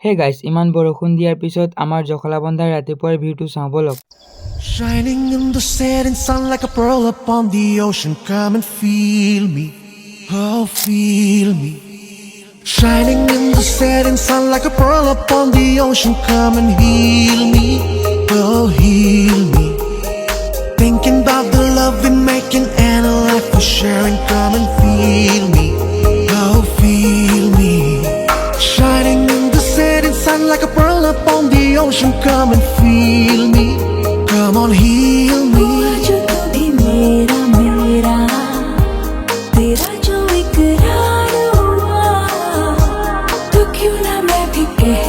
Hey guys, ইমান বৰষুণ দিয়াৰ পিছত আমাৰ জখলাবন্ধাৰ ৰাতিপুৱাৰ ভিউটো চাওঁ বলক। Shining in the setting sun like a pearl upon the ocean. Come and feel me, oh feel me. Shining in the setting sun like a pearl upon the ocean. Come and heal me, oh heal me. Thinking about the love we're making and a life we're sharing. Come and feel me, oh feel me. Shining in the setting sun like a pearl upon the ocean. Come and feel me, come on heal me. जो तू भी मेरा मेरा तेरा जो इकरार हुआ तो क्यों ना मैं भी कह